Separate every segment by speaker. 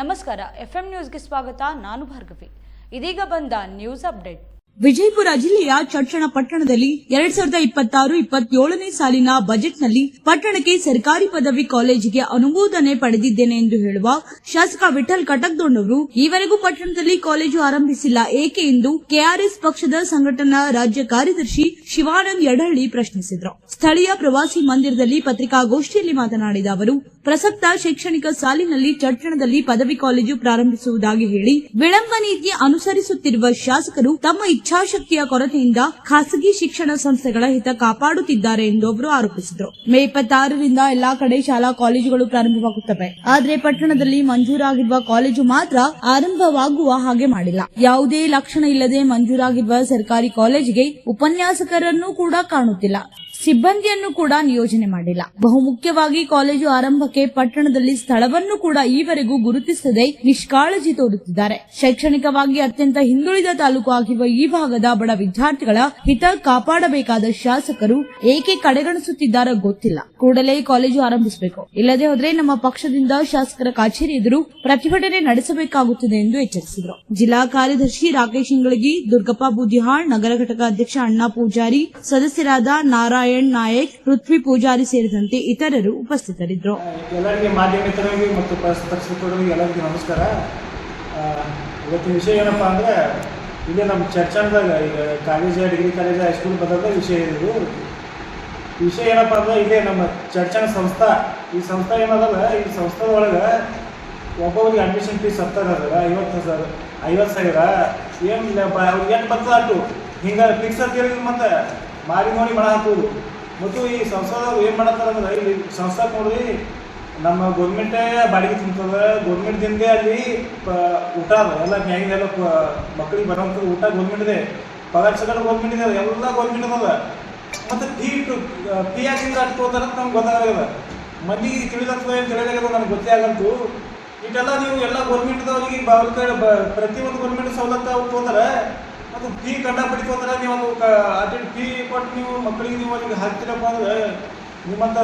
Speaker 1: ನಮಸ್ಕಾರ, ಎಫ್ಎಂ ನ್ಯೂಸ್ಗೆ ಸ್ವಾಗತ. ನಾನು ಭಾರ್ಗವಿ. ಇದೀಗ ಬಂದ ನ್ಯೂಸ್ ಅಪ್ಡೇಟ್.
Speaker 2: ವಿಜಯಪುರ ಜಿಲ್ಲೆಯ ಚಡ್ಚಣ ಪಟ್ಟಣದಲ್ಲಿ 2026-27ನೇ ಸಾಲಿನ ಬಜೆಟ್ನಲ್ಲಿ ಪಟ್ಟಣಕ್ಕೆ ಸರ್ಕಾರಿ ಪದವಿ ಕಾಲೇಜಿಗೆ ಅನುಮೋದನೆ ಪಡೆದಿದ್ದೇನೆ ಎಂದು ಹೇಳುವ ಶಾಸಕ ವಿಠಲ್ ಕಟಕ್ದೊಂಡವರು ಈವರೆಗೂ ಪಟ್ಟಣದಲ್ಲಿ ಕಾಲೇಜು ಆರಂಭಿಸಿಲ್ಲ ಏಕೆ ಎಂದು ಕೆಆರ್ಎಸ್ ಪಕ್ಷದ ಸಂಘಟನಾ ರಾಜ್ಯ ಕಾರ್ಯದರ್ಶಿ ಶಿವಾನಂದ್ ಯಡಹಳ್ಳಿ ಪ್ರಶ್ನಿಸಿದರು. ಸ್ಥಳೀಯ ಪ್ರವಾಸಿ ಮಂದಿರದಲ್ಲಿ ಪತ್ರಿಕಾಗೋಷ್ಠಿಯಲ್ಲಿ ಮಾತನಾಡಿದ ಅವರು, ಪ್ರಸಕ್ತ ಶೈಕ್ಷಣಿಕ ಸಾಲಿನಲ್ಲಿ ಚಡ್ಚಣದಲ್ಲಿ ಪದವಿ ಕಾಲೇಜು ಪ್ರಾರಂಭಿಸುವುದಾಗಿ ಹೇಳಿ ವಿಳಂಬ ನೀತಿ ಅನುಸರಿಸುತ್ತಿರುವ ಶಾಸಕರು ತಮ್ಮ ಇಚ್ಛಾಶಕ್ತಿಯ ಕೊರತೆಯಿಂದ ಖಾಸಗಿ ಶಿಕ್ಷಣ ಸಂಸ್ಥೆಗಳ ಹಿತ ಕಾಪಾಡುತ್ತಿದ್ದಾರೆ ಎಂದು ಅವರು ಆರೋಪಿಸಿದರು. ಮೇ 26ರಿಂದ ಎಲ್ಲಾ ಕಡೆ ಶಾಲಾ ಕಾಲೇಜುಗಳು ಪ್ರಾರಂಭವಾಗುತ್ತವೆ. ಆದರೆ ಪಟ್ಟಣದಲ್ಲಿ ಮಂಜೂರಾಗಿರುವ ಕಾಲೇಜು ಮಾತ್ರ ಆರಂಭವಾಗುವ ಹಾಗೆ ಮಾಡಿಲ್ಲ. ಯಾವುದೇ ಲಕ್ಷಣ ಇಲ್ಲದೆ ಮಂಜೂರಾಗಿರುವ ಸರ್ಕಾರಿ ಕಾಲೇಜಿಗೆ ಉಪನ್ಯಾಸಕರನ್ನು ಕೂಡ ಕಾಣುತ್ತಿಲ್ಲ. ಸಿಬ್ಬಂದಿಯನ್ನು ಕೂಡ ನಿಯೋಜನೆ ಮಾಡಿಲ್ಲ. ಬಹುಮುಖ್ಯವಾಗಿ ಕಾಲೇಜು ಆರಂಭಕ್ಕೆ ಪಟ್ಟಣದಲ್ಲಿ ಸ್ಥಳವನ್ನು ಕೂಡ ಈವರೆಗೂ ಗುರುತಿಸದೆ ನಿಷ್ಕಾಳಜಿ ತೋರುತ್ತಿದ್ದಾರೆ. ಶೈಕ್ಷಣಿಕವಾಗಿ ಅತ್ಯಂತ ಹಿಂದುಳಿದ ತಾಲೂಕು ಆಗಿರುವ ಈ ಭಾಗದ ಬಡ ವಿದ್ಯಾರ್ಥಿಗಳ ಹಿತ ಕಾಪಾಡಬೇಕಾದ ಶಾಸಕರು ಏಕೆ ಕಡೆಗಣಿಸುತ್ತಿದ್ದಾರೋ ಗೊತ್ತಿಲ್ಲ. ಕೂಡಲೇ ಕಾಲೇಜು ಆರಂಭಿಸಬೇಕು. ಇಲ್ಲದೆ ಹೋದರೆ ನಮ್ಮ ಪಕ್ಷದಿಂದ ಶಾಸಕರ ಕಚೇರಿ ಎದುರು ಪ್ರತಿಭಟನೆ ನಡೆಸಬೇಕಾಗುತ್ತದೆ ಎಂದು ಎಚ್ಚರಿಸಿದರು. ಜಿಲ್ಲಾ ಕಾರ್ಯದರ್ಶಿ ರಾಕೇಶ್ ಇಂಗಳಗಿ, ದುರ್ಗಪ್ಪ ಬೂದಿಹಾಳ್, ನಗರ ಘಟಕ ಅಧ್ಯಕ್ಷ ಅಣ್ಣಾ ಪೂಜಾರಿ, ಸದಸ್ಯರಾದ ನಾರಾಯಣ್ ನಾಯಕ್, ಪೃಥ್ವಿ ಪೂಜಾರಿ ಸೇರಿದಂತೆ ಇತರರು ಉಪಸ್ಥಿತರಿದ್ದರು.
Speaker 3: ಎಲ್ಲರಿಗೆ ಮಾಧ್ಯಮ ಮಿತ್ರರಿಗೆ ಮತ್ತು ಪತ್ರಕರ್ತರಿಗೆ ಎಲ್ಲರಿಗೂ ನಮಸ್ಕಾರ. ಇವತ್ತಿನ ವಿಷಯ ಏನಪ್ಪಾ ಅಂದ್ರೆ, ಇಲ್ಲಿ ನಮ್ಮ ಚರ್ಚಂದಾಗ ಈಗ ಕಾಲೇಜ್, ಡಿಗ್ರಿ ಕಾಲೇಜ್, ಹೈಸ್ಕೂಲ್ ಬದಲಾದ ವಿಷಯ ಇರೋದು. ವಿಷಯ ಏನಪ್ಪಾ ಅಂದ್ರೆ, ಇದೇ ನಮ್ಮ ಚರ್ಚನ ಸಂಸ್ಥಾ. ಈ ಸಂಸ್ಥಾ ಏನದಲ್ಲ, ಈ ಸಂಸ್ಥಾದ ಒಳಗೆ ಒಬ್ಬೊಬ್ಬರಿಗೆ ಅಡ್ಮಿಷನ್ ಫೀಸ್ 70,000, 50,000 ಏನು ಅವ್ರಿಗೆ ಏನು ಬರ್ತದೆ ಅಷ್ಟು ಹಿಂಗೆ ಫಿಕ್ಸ್ ಅಂತ ಹೇಳಿದ್ರು. ಮತ್ತೆ ಮಾರಿ ನೋಡಿ ಮಣ ಹಾಕೋದು. ಮತ್ತು ಈ ಸಂಸ್ಥಾದವ್ರು ಏನು ಮಾಡತ್ತಾರಂದ್ರೆ, ಇಲ್ಲಿ ಸಂಸ್ಥಾ ನೋಡ್ರಿ ನಮ್ಮ ಗೌರ್ಮೆಂಟೇ ಬಾಡಿಗೆ ತಿಂತದ. ಗೌರ್ಮೆಂಟ್ದಿಂದೇ ಅಲ್ಲಿ ಊಟ ಅದ, ಎಲ್ಲ ಮ್ಯಾಗಿನೆಲ್ಲ ಮಕ್ಕಳಿಗೆ ಬರೋಂಥದ್ದು ಊಟ ಗೌರ್ಮೆಂಟ್ದೆ, ಪಗಾರ ಸಗಡ ಗೌರ್ಮೆಂಟ್ ಇದೆ, ಎಲ್ಲ ಗೌರ್ಮೆಂಟ್ ಅದ. ಮತ್ತು ಫೀ ಯಾಕಿಂದ ಅಷ್ಟು ಹೋಗ್ತಾರ ಅಂತ ನಮ್ಗೆ ಗೊತ್ತಾಗದ. ಮಂದಿಗೆ ತಿಳಿದಾಗ್ತದೆ ಏನು ತಿಳಿದಾಗದ ನನಗೆ ಗೊತ್ತೇ ಆಗಂತು. ಇದೆಲ್ಲ ನೀವು ಎಲ್ಲ ಗೌರ್ಮೆಂಟ್ದವ್ರಿಗೆ ಪ್ರತಿಯೊಂದು ಗೌರ್ಮೆಂಟ್ ಸವಲತ್ತು ಅವ್ರು ತೊಗೊಂತಾರೆ. ಅದು ಫೀ ಕಂಡಪಟ್ಟು ತೊಗೊಂತಾರೆ. ನೀವು ಅದು ಅಟೆಂಡ್ ಫೀ ಕೊಟ್ಟು ನೀವು ಮಕ್ಕಳಿಗೆ ನೀವು ಅಲ್ಲಿಗೆ ಹಾಕ್ತಿರಪ್ಪ ಅಂದ್ರೆ ನಿಮ್ಮಂತ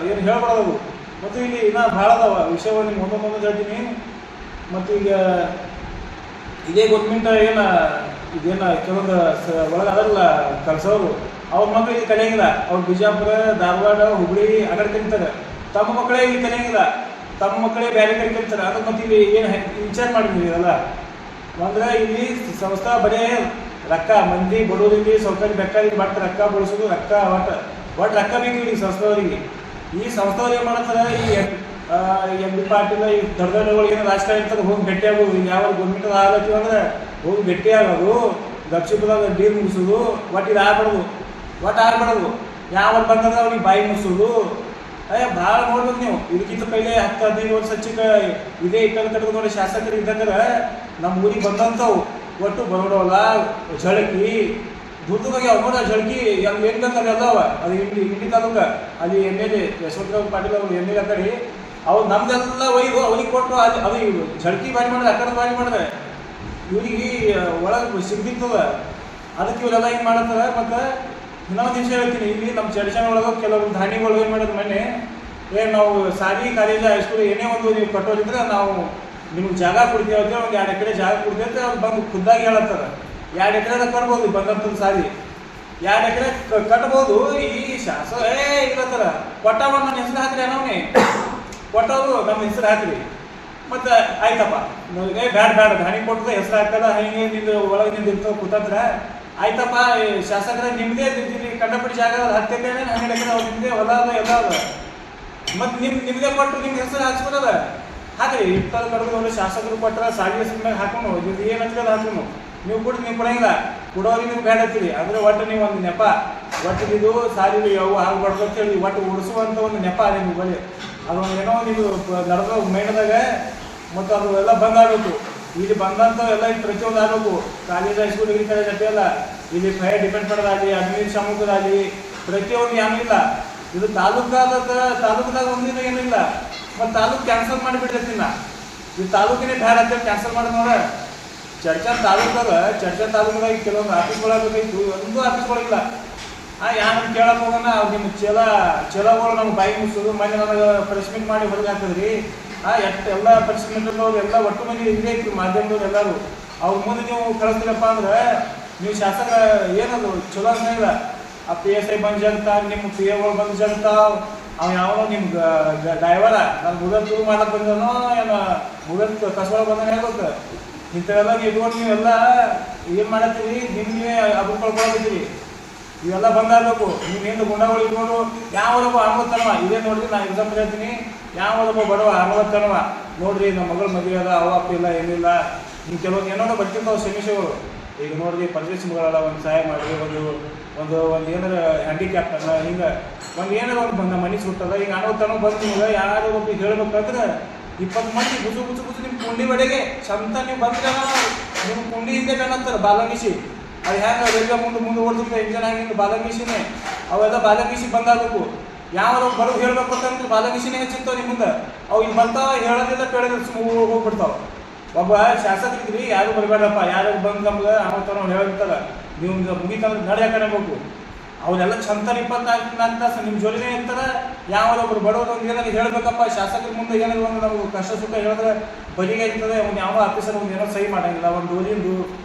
Speaker 3: ಏನು ಹೇಳ್ಬಾರ್ದು. ಮತ್ತು ಇಲ್ಲಿ ಇನ್ನೂ ಭಾಳ ಅದಾವ ವಿಷಯವನ್ನು ನಿಮ್ಗೆ ಒಂದೊಂದು ಹೇಳ್ತೀನಿ. ಮತ್ತು ಈಗ ಇದೇ ಗೌರ್ಮೆಂಟ್ ಇದೇನು ಕೆಲವೊಂದು ಒಳಗೆ ಅದಲ್ಲ ಕಲ್ಸೋರು, ಅವ್ರ ಮಕ್ಕಳು ಇಲ್ಲಿ ಕಲಿಯಂಗಿಲ್ಲ. ಅವ್ರು ಬಿಜಾಪುರ, ಧಾರವಾಡ, ಹುಬ್ಬಳ್ಳಿ ಆ ಕಡೆ ಕಲಿತಾರೆ. ತಮ್ಮ ಮಕ್ಕಳೇ ಇಲ್ಲಿ ಕಲಿಯಂಗಿಲ್ಲ, ತಮ್ಮ ಮಕ್ಕಳೇ ಬೇರೆ ಕಡೆ ಕಲಿತಾರೆ. ಅದು ಮತ್ತು ಇಲ್ಲಿ ಏನು ವಿಚಾರ ಮಾಡಿದ್ವಿ ಅಲ್ಲ ಅಂದ್ರೆ, ಇಲ್ಲಿ ಸಂಸ್ಥಾ ಬರೀ ರೊಕ್ಕ ಮಂದಿ ಬಡವರಿಗೆ ಸೌಕರ್ಯ ಬೇಕಾಗಿ ಬಟ್ ರೊಕ್ಕ ಬಳಸೋದು, ರೊಕ್ಕ ಒಟ್ಟು ರೊಕ್ಕ ಬೇಕು ಇಲ್ಲಿ ಸಂಸ್ಥಾದವರಿಗೆ. ಈ ಸಂಸ್ಥಾವ್ರು ಏನು ಮಾಡ್ತಾರೆ, ಈ ಎಂ ಬಿ ಪಾಟೀಲ್, ಈ ದೊಡ್ಡ ದೊಡ್ಡಗಳಿಗೆ ಏನೋ ರಾಜಕಾರಣ ಇರ್ತದೆ, ಹೋಗಿ ಭೇಟಿ ಆಗೋದು. ಈಗ ಯಾವ ಗೌರ್ಮೆಂಟ್ ಆಗತ್ತೀವಿ ಅಂದ್ರೆ ಹೋಗಿ ಭೇಟಿ ಆಗೋದು, ಗಪ್ಚಿಪದಾಗ ಡೀಲ್ ಮುಗಿಸೋದು. ಒಟ್ಟು ಇದು ಆಗ್ಬಾರ್ದು. ಯಾವ ಬಂದಾಗ ಅವ್ರಿಗೆ ಬಾಯಿ ಮುಗಿಸೋದು. ಭಾಳ ನೋಡ್ಬೇಕು ನೀವು. ಇದಕ್ಕಿಂತ ಪೈಲೆ 10-15 ವರ್ಷ ಹಚ್ಚಿಗೆ ಇದೇ ಇಟ್ಟಲ್ಲಿ ಕಟ್ಟದು ನೋಡಿ ಶಾಸಕರು ಇದ್ದಂದ್ರೆ ನಮ್ಮ ಊರಿಗೆ ಬಂದಂಥವು ಒಟ್ಟು ಬರೋಡವಲ್ಲ, ಝಳಕಿ ದುರ್ಗದಾಗ ಅವ್ರ ಝಳಕಿ ಅಲ್ಲಿ ಏನು ಬೇಕಾದ್ರೆ ಅದಾವ. ಅದು ಇಂಡಿ ತಾಲೂಕ ಅಲ್ಲಿ MLA ಯಶವಂತರಾವ್ ಪಾಟೀಲ್ ಅವರು MLA ಆ ಕಡೆ ಅವ್ರು ನಮ್ದೆಲ್ಲ ಒಯ್ದು ಅವ್ರಿಗೆ ಕೊಟ್ಟು ಅದು ಇವರು ಝಳಕಿ ಬಾರಿ ಮಾಡಿದ್ರೆ, ಆ ಕಡೆ ಬಾರಿ ಮಾಡಿದ್ರೆ ಇವ್ರಿಗೆ ಒಳಗೆ ಸಿಗ್ದಿರ್ತದ. ಅದಕ್ಕೆ ಇವರೆಲ್ಲ ಹಿಂಗೆ ಮಾಡತ್ತಾರೆ. ಮತ್ತು ಇನ್ನೊಂದು ವಿಷಯ ಹೇಳ್ತೀನಿ, ಇಲ್ಲಿ ನಮ್ಮ ಚರ್ಚೆ ಒಳಗೆ ಕೆಲವೊಂದು ಧಾನ್ಯಗಳು ಏನು ಮಾಡೋದು, ಮೊನ್ನೆ ನಾವು ಸಾರಿ ಕಾಲೇಜ್, ಹೈಸ್ಕೂಲ್ ಏನೇ ಒಂದು ನೀವು ಕಟ್ಟೋದಿದ್ರೆ ನಾವು ನಿಮ್ಗೆ ಜಾಗ ಕೊಡ್ತೀವಿ ಅಂತ, ಒಂದು 2 ಎಕರೆ ಜಾಗ ಕೊಡ್ತೀವಿ ಅಂತ ಅವ್ರು ಬಂದು ಖುದ್ದಾಗಿ ಹೇಳತ್ತಾರೆ. 2 ಎಕರೆದಾಗ ಕಟ್ಬೋದು ಬಂದಂಥದ್ದು ಸಾರಿ, 2 ಎಕರೆ ಕಟ್ಬೋದು. ಈ ಶಾಸಕ ಇರತ್ತಾರ ಕೊಟ್ಟವ ನನ್ನ ಹೆಸರು ಹಾಕ್ರಿ ಅನ್ನೋನೇ ಕೊಟ್ಟವರು ನಮ್ಮ ಹೆಸರು ಹಾಕ್ರಿ. ಮತ್ತು ಆಯ್ತಪ್ಪ ಬೇಡ ಧಾನ್ಯ ಕೊಟ್ಟದ ಹೆಸರು ಹಾಕಲ್ಲ, ಹಿಂಗೆ ನಿಂದು ಒಳಗೆ ನಿಂದು ಇರ್ತವೆ ಕೂತಂದ್ರ ಆಯ್ತಪ್ಪ. ಶಾಸಕರ ನಿಮ್ಮದೇ ಕಂಡಪಟ್ಟಿ ಜಾಗ 10 ಎಕರೆ 12 ಎಕರೆ ಅವ್ರು ನಿಮ್ಮದೇ ಹೊಲ ಅದ, ಎಲ್ಲ ಅದ. ಮತ್ತು ನಿಮ್ಮದೇ ಕೊಟ್ಟು ನಿಮ್ಮ ಹೆಸರು ಹಾಕ್ಸ್ಬೋದಲ್ಲ, ಹಾಕ್ರಿ. ಇಟ್ಟಲ್ಲಿ ಕಡ್ದು ಶಾಸಕರು ಕೊಟ್ಟರ ಸಾಲಿ ಹೆಸರು ಮೇಲೆ ಹಾಕೊಂಡು ಇದು ಏನು ಹಚ್ಕೋದು ಹಾಕೊಂಡು ನೀವು ಕೊಟ್ಟು ನೀವು ಕೊಡಂಗಿಲ್ಲ, ಕೊಡೋರಿಗೆ ನೀವು ಬೇಡ ಹಚ್ಚಿರಿ. ಅಂದರೆ ಒಟ್ಟು ನೀವು ಒಂದು ನೆಪ, ಒಟ್ಟು ಇದು ಸಾಲಿ ಯಾವ ಆಗ್ಬಾರ್ದು ಅಂತ ಹೇಳಿ ಒಟ್ಟು ಉಳಿಸುವಂಥ ಒಂದು ನೆಪ ಅದೇ ನೀವು ಬಳಿ. ಅದೊಂದು ಏನೋ ನೀವು ನಡೆದ ಮೈಂಡ್ದಾಗ. ಮತ್ತು ಅದು ಎಲ್ಲ ಬಂದಾಗಬೇಕು. ಇಲ್ಲಿ ಬಂದಂಥ ಎಲ್ಲ ಇಲ್ಲಿ ಪ್ರತಿಯೊಂದು ಆಗಬೇಕು. ಕಾಲೇಜ್, ಹೈಸ್ಕೂಲ್, ಡಿಗ್ರಿ ಕಾಲೇಜ್ ಅಷ್ಟೇ ಅಲ್ಲ, ಇಲ್ಲಿ ಫೈರ್ ಡಿಪೆಂಡ್ ಮಾಡೋದಾಗಲಿ, ಅಡ್ಮಿನ್ ಶಾಮುಖದಾಗಲಿ ಪ್ರತಿಯೊಂದು ಏನೂ ಇಲ್ಲ. ಇದು ತಾಲೂಕದಾಗ ಒಂದಿನ ಏನಿಲ್ಲ. ಮತ್ತು ತಾಲೂಕು ಕ್ಯಾನ್ಸಲ್ ಮಾಡಿಬಿಟ್ಟಿರ್ತೀನಿ ನಾ. ಇದು ತಾಲೂಕಿನೇ ಬೇಡ ಅಂತೇಳಿ ಕ್ಯಾನ್ಸಲ್ ಮಾಡಿ ನೋಡ. ಚರ್ಚನ್ ತಾಲೂಕದಾಗ ಕೆಲವೊಂದು ಆಫೀಸ್ಗಳಾಗಬೇಕಾಯ್ತು, ಒಂದು ಆಫೀಸ್ಗಳಿಲ್ಲ. ಯಾರು ಕೇಳಕ್ಕೆ ಹೋಗೋಣ, ಅವ್ರು ನಿಮ್ಮ ಚಲಗಳು ನಮ್ಗೆ ಬಾಯಿ ಮುಗಿಸೋದು. ಮೊನ್ನೆ ನನಗೆ ಪ್ರೆಸ್ ಮೀಟ್ ಮಾಡಿ ಹೊರಗೆ ಹಾಕಿದ್ರಿ. ಎಲ್ಲ ಪರಿಶ್ರಮದವ್ರು ಎಲ್ಲ ಒಟ್ಟು ಮಂದಿ ಇಲ್ಲೇ ಐತಿ ಮಾಧ್ಯಮದವ್ರು ಎಲ್ಲರೂ ಅವ್ರ ಮುಂದೆ ನೀವು ಕಳಿಸ್ತೀರಪ್ಪ ಅಂದ್ರೆ ನೀವು ಶಾಸಕ ಏನದು ಚಲೋ ಅನ್ನಂಗಿಲ್ಲ. ಆ PSI ಬಂದು ಜಗ್ತಾವ, ನಿಮ್ಮ PAಗಳು ಬಂದು ಜಗ್ತಾವ, ಅವ ಯಾವನೋ ನಿಮ್ಗೆ ಡ್ರೈವರ ನಾನು ಮುಗಲ್ ಶುರು ಮಾಡ್ಲಕ್ಕೆ ಬಂದನೋ ಏನೋ ಮುಗಲ್ ಕಸಬಳ ಬಂದ ಹೇಳ್ಬೇಕು. ಇಂಥವೆಲ್ಲ ಇಟ್ಕೊಂಡು ನೀವೆಲ್ಲ ಏನು ಮಾಡತ್ತೀರಿ, ನೀವೇ ಅದು ಕಳ್ಕೊಳಕತ್ತೀರಿ. ಇವೆಲ್ಲ ಬಂದಾಗಬೇಕು. ನೀವು ಹಿಂದೆ ಗುಂಡಗಳು ಇಟ್ಕೊಂಡು ಯಾವದಪ್ಪ ಅಮೃತನವ ಇದೇ ನೋಡ್ರಿ, ನಾನು ಎಕ್ಸಾಂಪಲ್ ಹೇಳ್ತೀನಿ. ಯಾವದಪ್ಪ ಬಡವ ಅಮೃತನವ ನೋಡ್ರಿ, ನಮ್ಮ ಮಗಳ ಮದುವೆ ಅದ, ಅವ ಅಪ್ಪ ಇಲ್ಲ ಏನಿಲ್ಲ, ನೀವು ಕೆಲವೊಂದು ಏನೋ ಬರ್ತಿರ್ತಾವೆ ಸಮಸ್ಯೆಗಳು. ಈಗ ನೋಡ್ರಿ ಪರದೇಶಗಳೆಲ್ಲ ಒಂದು ಸಹಾಯ ಮಾಡಿ ಒಂದು ಏನಾರ ಹ್ಯಾಂಡಿಕ್ಯಾಪ್ ಅಲ್ಲ, ಹಿಂಗೆ ಏನಾರ ಒಂದು ನಮ್ಮ ಮನೆ ಸುಟ್ಟದ, ಈಗ ಅನವತ್ತನೋ ಬಂದು ನಿಮ್ಗೆ ಯಾರು ಒಬ್ಬ ಹೇಳ್ಬೇಕಾದ್ರೆ 20 ಮಂದಿ ಗುಸು ನಿಮ್ಮ ಕುಂಡಿ ಬಡೆಗೆ ಚಂತ ನೀವು ಬಂದ್ರೆ ನಿಮ್ಮ ಕುಂಡಿ ಹಿಂದೆ ಕಾಣತ್ತಾರೆ ಬಾಲಂಗಿಸಿ. ಅದು ಹೆಂಗೆ ರೈಲ್ವೆ ಮುಂದೆ ಓಡ್ತಿರ್ತಾರೆ ಇಂಜನ್ ಆಗಿಂದ ಬಾಲಂಗಿಸಿನೇ, ಅವೆಲ್ಲ ಬಾಲಂಗಿಸಿ ಬಂದಾಗಬೇಕು. ಯಾವ ಬರೋದು ಹೇಳ್ಬೇಕು ಅಂತಂದ್ರೆ ಬಾಲಂಗಿಸಿನೇ ಹೆಚ್ಚಿರ್ತಾವ ನಿಮ್ಮ ಮುಂದೆ. ಅವು ಇಲ್ಲಿ ಬರ್ತಾವ, ಹೇಳೋದಿಲ್ಲ ಕೇಳೋದಿಲ್ಲ, ಹೋಗ್ಬಿಡ್ತಾವ. ಒಬ್ಬ ಶಾಸಕರಿದ್ರಿ ಯಾರು ಬರಬೇಡಪ್ಪ, ಯಾರು ಬಂದು ನಮ್ಗೆ ಅವತ್ತು ಹೇಳಿರ್ತಾರೆ ನೀವು ಮುಗಿತಂದ್ರೆ ನಡೆಯಬೇಕು. ಅವರೆಲ್ಲ ಚಂತರ 24 ತಾಸು ನಿಮ್ಮ ಜೋಲಿನೇ ಇರ್ತಾರೆ. ಯಾವೊಬ್ಬರು ಬಡವರು ಒಂದು ಏನಾದ್ರು ಹೇಳಬೇಕಪ್ಪ ಶಾಸಕರ ಮುಂದೆ ಏನಾದ್ರು ಒಂದು ನಾವು ಕಷ್ಟ ಸುಖ ಹೇಳಿದ್ರೆ ಬದಿಗೆ ಇರ್ತದೆ. ಅವ್ನು ಯಾವ ಆಫೀಸರ್ ಒಂದು ಏನೋ ಸಹಿ ಮಾಡಂಗಿಲ್ಲ, ಒಂದು ಓದಿಂದು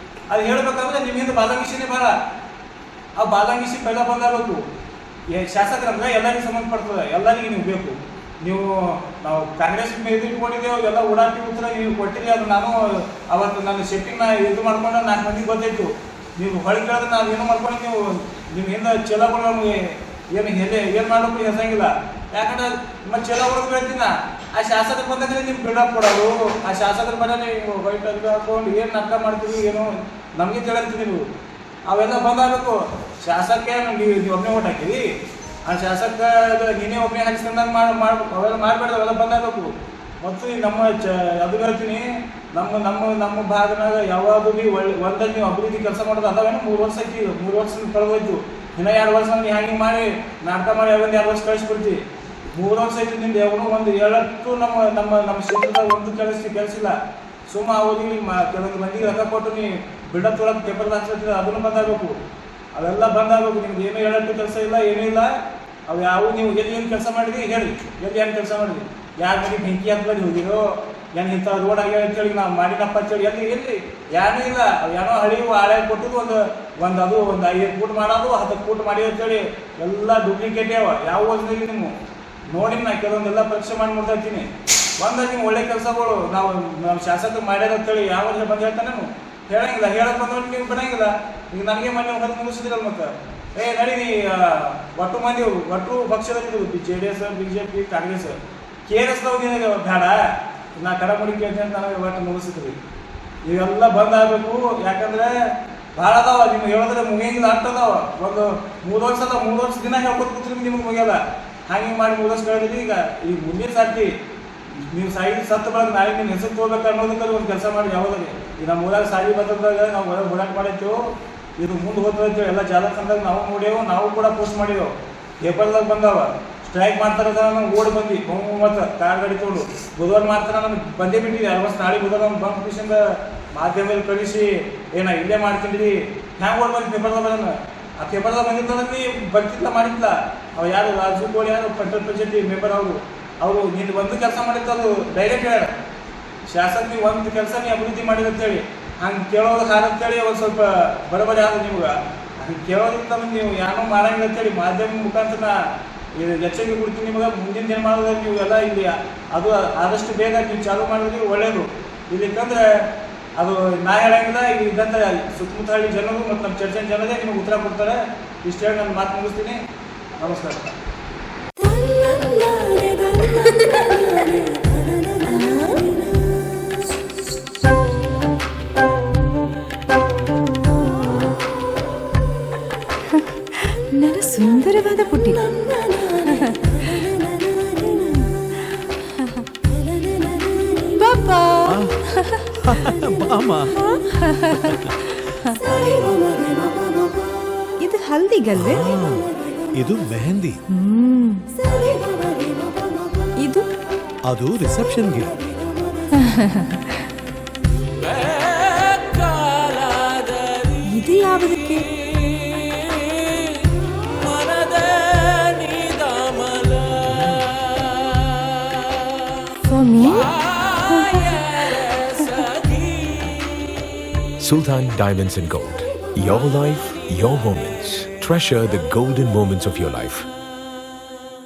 Speaker 3: ಅದು ಹೇಳ್ಬೇಕಂದ್ರೆ ನಿಮ್ಮಿಂದ ಬಾಲಂಗಿಸಿನೇ ಬರ. ಆ ಬಾಲಂಗಿಸಿ ಪೈಲ ಬಂದಾಗಬೇಕು. ಶಾಸಕರಂದ್ರೆ ಎಲ್ಲರಿಗೂ ಸಂಬಂಧಪಡ್ತದೆ, ಎಲ್ಲರಿಗೂ ನೀವು ಬೇಕು. ನಾವು ಕಾಂಗ್ರೆಸ್ ಇದು ಇಟ್ಕೊಂಡಿದ್ದೇವೆ, ಎಲ್ಲ ಉಡಾಟಿ ಉತ್ತರ ನೀವು ಕೊಟ್ಟಿರಿ. ಅದು ನಾನು ಅವತ್ತು ನನ್ನ ಶೆಟ್ಟಿಂಗ್ನ ಇದು ಮಾಡ್ಕೊಂಡು 4 ಮಂದಿಗೆ ಗೊತ್ತಾಯ್ತು. ನೀವು ಹೊಳಿ ಕೇಳಿದ್ರೆ ನಾವು ಏನೋ ಮಾಡ್ಕೊಂಡು ನೀವು ಹಿಂದೆ ಚಲಗಳು ನಮಗೆ ಏನು ಮಾಡಬೇಕು ಹೆಸಂಗಿಲ್ಲ. ಯಾಕಂದ್ರೆ ಮತ್ತೆ ಚಲೋ ಹೊಡೆದು ಹೇಳ್ತೀನ ಆ ಶಾಸಕರು ಬಂದಾಗ ನಿಮ್ಗೆ ಬಿಲ್ಡಪ್ ಕೊಡೋದು. ಆ ಶಾಸಕರ ಮನೆ ನೀವು ವೈಟ್ ಅದು ಹಾಕೊಂಡು ಏನು ನಾಟಕ ಮಾಡ್ತೀವಿ ಏನೋ ನಮಗೆ ತಿಳಿರ್ತೀವಿ ನೀವು. ಅವೆಲ್ಲ ಬಂದಾಗಬೇಕು. ಶಾಸಕ ನೀವು ಒಬ್ಬನೇ ಓಟ್ ಹಾಕಿರಿ, ಆ ಶಾಸಕ ನೀನೇ ಒಬ್ಬನೇ ಹಾಕಿಸ್ಕೊಂಡಾಗ ಮಾಡ್ಬೇಕು. ಅವೆಲ್ಲ ಮಾಡಬೇಡ್ದು, ಅವೆಲ್ಲ ಬಂದಾಗಬೇಕು. ಮತ್ತು ನಮ್ಮ ಅದು ಹೇಳ್ತೀನಿ, ನಮ್ಮ ಭಾಗನಾಗ ಯಾವಾಗ ಭೀ ಒಂದಲ್ಲಿ ನೀವು ಅಭಿವೃದ್ಧಿ ಕೆಲಸ ಮಾಡೋದು ಅದಾವೇನು 3 ವರ್ಷ ಐತಿ. 3 ವರ್ಷ ಕಳೆದೋಯ್ತು. ಇನ್ನು 2 ವರ್ಷ ನೀವು ಹ್ಯಾಂಗಿಂಗ್ ಮಾಡಿ ನಾಟಕ ಮಾಡಿ ಯಾವಾಗ 2 ವರ್ಷ ಕಳಿಸ್ಬಿಡ್ತೀವಿ. 3 ವರ್ಷ ಐತಿ ನಿಮ್ದು ಯಾವನು ಒಂದು 7 ನಮ್ಮ ಕ್ಷೇತ್ರದಾಗ ಒಂದು ಕೆಲಸಿಲ್ಲ. ಸುಮ್ಮ ಅವ್ರಿಗೆ ಕೆಲವೊಂದು ಮಂದಿಗೆ ರೊಕ್ಕ ಕೊಟ್ಟು ನೀವು ಬಿಲ್ಡಪ್ ತೊಳಕ್ಕೆ ಪೇಪರ್ ಹಾಕ್ತಿದ್ರೆ ಅದನ್ನು ಬಂದಾಗಬೇಕು. ಅವೆಲ್ಲ ಬಂದಾಗಬೇಕು. ನಿಮ್ಗೆ ಏನೂ 7 ಕೆಲಸ ಇಲ್ಲ, ಏನೂ ಇಲ್ಲ. ಅವು ಯಾವ ನೀವು ಎಲ್ಲಿ ಏನು ಕೆಲಸ ಮಾಡಿದ್ರಿ ಹೇಳಿ, ಎಲ್ಲಿ ಏನು ಕೆಲಸ ಮಾಡಿದ್ರಿ, ಯಾರ ಮನೆ ಬೆಂಕಿ ಹತ್ತಲ್ಲಿ ಹೋಗಿರೋ, ಏನು ಇಂಥ ರೋಡ್ ಆಗ್ಯಾವ ಅಂತೇಳಿ ನಾವು ಮಾಡಿನಪ್ಪ ಅಂತೇಳಿ ಎಲ್ಲಿ ಏನೂ ಇಲ್ಲ. ಅವು ಏನೋ ಹಳಿವು ಹಳೆ ಕೊಟ್ಟದು ಒಂದು 5 ಫೂಟ್ ಮಾಡೋದು 10 ಫೂಟ್ ಮಾಡಿ ಅಂತೇಳಿ ಎಲ್ಲ ಡೂಪ್ಲಿಕೇಟೇ ಅವ. ಯಾವ ಓದಿನಲ್ಲಿ ನೀವು ನೋಡಿ ನಾ ಕೆಲವೊಂದೆಲ್ಲ ಪರೀಕ್ಷೆ ಮಾಡಿ ನೋಡ್ತಾ ಇರ್ತೀನಿ. ನಿಮ್ಮ ಒಳ್ಳೆ ಕೆಲಸಗಳು ನಾವು ಶಾಸಕರು ಮಾಡ್ಯಾರ ಅಂತೇಳಿ ಯಾವ ವರ್ಷ ಬಂದು ಹೇಳ್ತಾನೆ ನಾನು ಹೇಳಂಗಿಲ್ಲ. ಹೇಳಕ್ ಬಂದ್ರೆ ನೀವು ಬಿಡಂಗಿಲ್ಲ. ಈಗ ನನಗೆ ಮೊನ್ನೆ ಹೊರಗೆ ಮುಗಿಸಿದ್ರಲ್ಲ ಮತ್ತೆ ನಡೀನಿ ಒಟ್ಟು ಪಕ್ಷದಲ್ಲಿ JDS BJP ಕಾಂಗ್ರೆಸ್ KRSದವ್ರು ಬೇಡ ನಾ ಕಡಮುಡಿ ಕೇಳ್ತೀನಿ ಅಂತ ನನಗೆ ಒಟ್ಟು ಮುಗಿಸಿದ್ರಿ. ಇವೆಲ್ಲ ಬಂದಾಗಬೇಕು. ಯಾಕಂದ್ರೆ ಭಾಳ ಅದಾವ, ನಿಮ್ಗೆ ಹೇಳಿದ್ರೆ ಮುಗಿಯಂಗಿಲ್ಲ ಅದಾವ. ಒಂದು 3 ವರ್ಷ ಅದಾವ, 3 ವರ್ಷ ದಿನ ಹೇಳ್ಕೊತ ಕೂತ್ರಿ ನಿಮ್ಗೆ ಮುಗಿಯಲ್ಲ. ಹಂಗೆ ಮಾಡಿ 3 ವರ್ಷ ಹೇಳಿದ್ರಿ. ಈಗ ಮುಂದಿನ ಸರ್ತಿ ನೀವು ಸತ್ತು ಬಳಗ ನಾಳೆ ನಿಮ್ಮ ಹೆಸರು ತಗೋಬೇಕು ಅನ್ನೋದಕ್ಕೆ ಒಂದು ಕೆಲಸ ಮಾಡಿ. ಯಾವುದಾಗಿ ಈಗ ನಮ್ಮ ಊರಾಗ ಸಾಲಿ ಬಂದಾಗ ನಾವು ಹೊರಗೆ ಓಡಾಟ ಮಾಡಿರ್ತೇವೆ. ಇದು ಮುಂದೆ ಹೋಗ್ತೇವೆ ಎಲ್ಲ ಜಾಲತಾಣದಾಗ ನಾವು ನೋಡೇವು, ನಾವು ಕೂಡ ಪೋಸ್ಟ್ ಮಾಡಿದೆವು. ಪೇಪರ್ದಾಗ ಬಂದಾವ ಸ್ಟ್ರೈಕ್ ಮಾಡ್ತಾರೆ ನಾವು ಓಡಿ ಬಂದು ಮತ್ತು ಕಾರ್ ಗಾಡಿ ತೊಗೊಂಡು ಬುಧವಾರ ಮಾಡ್ತಾರೆ ನಮ್ಗೆ ಬಂದೇ ಬಿಟ್ಟಿದೆ. 6 ವರ್ಷ ನಾಳೆ ಬುಧವಾರ ನಮ್ಮ ಬಂದ್ ಖುಷಿಯಿಂದ ಮಾಧ್ಯಮದಲ್ಲಿ ಕಳಿಸಿ ಇಲ್ಲೇ ಮಾಡ್ಕೊಂಡಿರಿ ಹ್ಯಾಂಗೆ ಓಡಿ ಬಂದು ಪೇಪರ್ದಾಗ ಬರೋಣ. ಆ ಪೇಪರ್ದಾಗ ಬಂದಿರ್ತಂದ್ರೆ ಬರ್ತಿಲ್ಲ ಮಾಡಿಲ್ಲ. ಅವು ಯಾರು ರಾಜು ಗೋಳಿ ಯಾರು ಪಂಚಾಯತ್ ಪ್ರೆಸಿಡೆಂಟ್ ಮೆಂಬರ್ ಅವರು ನೀನು ಒಂದು ಕೆಲಸ ಮಾಡಿತ್ತು ಅದು ಡೈರೆಕ್ಟ್ ಹೇಳ್ಯಾರ. ಶಾಸಕ ನೀವು ಒಂದು ಕೆಲಸ ನೀವು ಅಭಿವೃದ್ಧಿ ಮಾಡಿದ ಅಂತೇಳಿ ಹಂಗೆ ಕೇಳೋದು ಹಾಗಂತೇಳಿ ಒಂದು ಸ್ವಲ್ಪ ಬರೋಬರಿ ಆದ ನಿಮ್ಗೆ. ಹಂಗೆ ಕೇಳೋದ್ರಿಂದ ನೀವು ಏನೋ ಮಾಡಂಗಿಲ್ಲ ಅಂತೇಳಿ ಮಾಧ್ಯಮ ಮುಖಾಂತರ ಎಚ್ಚರಿಕೆ ಕೊಡ್ತೀನಿ ನಿಮಗೆ. ಮುಂದಿನ ದಿನ ಮಾಡೋದ್ರೆ ನೀವು ಎಲ್ಲ ಇಲ್ಲಿ ಅದು ಆದಷ್ಟು ಬೇಗ ನೀವು ಚಾಲೂ ಮಾಡಿದ್ರೆ ಒಳ್ಳೆಯದು. ಇಲ್ಲಿಕಂದ್ರೆ ಅದು ನಾ ಹೇಳಂಗಿಲ್ಲ, ಇಲ್ಲಿ ಇದ್ದಂಥ ಸುತ್ತಮುತ್ತ ಹಳ್ಳಿ ಜನರು ಮತ್ತು ನಮ್ಮ ಚರ್ಚೆ ಜನರೇ ನಿಮಗೆ ಉತ್ತರ ಕೊಡ್ತಾರೆ. ಇಷ್ಟು ಹೇಳಿ ನಾನು ಮಾತು ಮುಗಿಸ್ತೀನಿ. ನಮಸ್ಕಾರ.
Speaker 4: ನನ್ನ ಸುಂದರವಾದ ಪುಟ್ಟಿ ಪಾಪಾ ಇದು ಹಲ್ದಿಗಲ್ವೇ?
Speaker 5: ಇದು ಮೆಹಂದಿ.
Speaker 4: ಇದು
Speaker 5: ಅದು ರಿಸೆಪ್ಷನ್ಗೆ.
Speaker 4: ಇದು ಯಾವುದಕ್ಕೆ? For me?
Speaker 6: Sultan Diamonds and Gold. Your life, your moments. Treasure the golden moments of your life.